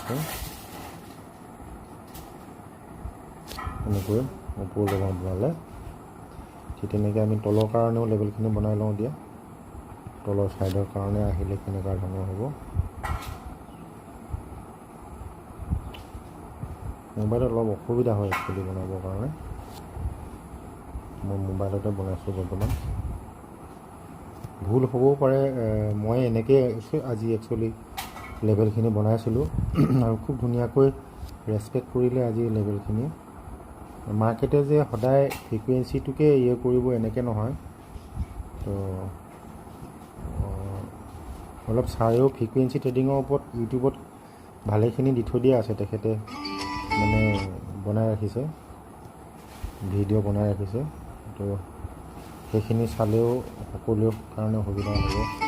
দিছে এনেকৈ ওপৰ লগাওঁ বনালে ঠিক তেনেকৈ আমি তলৰ কাৰণেও লেবেলখিনি বনাই লওঁ দিয়া তলৰ ছাইডৰ কাৰণে আহিলে কেনেকুৱা ধৰণৰ হ'ব মোবাইলত অলপ অসুবিধা হয় একচুৱেলি বনাবৰ কাৰণে মই মোবাইলতে বনাইছোঁ বৰ্তমান ভুল হ'বও পাৰে মই এনেকৈ আজি একচুৱেলি লেবেলখিনি বনাইছিলোঁ আৰু খুব ধুনীয়াকৈ ৰেচপেক্ট কৰিলে আজি লেবেলখিনি মাৰ্কেটে যে সদায় ফ্ৰিকুৱেঞ্চিটোকে কৰিব এনেকৈ নহয় তো অলপ চাইও ফ্ৰিকুৱেঞ্চি ট্ৰেডিঙৰ ওপৰত ইউটিউবত ভালেখিনি দি থৈ দিয়া আছে তেখেতে মানে বনাই ৰাখিছে ভিডিঅ' বনাই ৰাখিছে তো সেইখিনি চালেও সকলোৰে কাৰণে সুবিধা হ'ব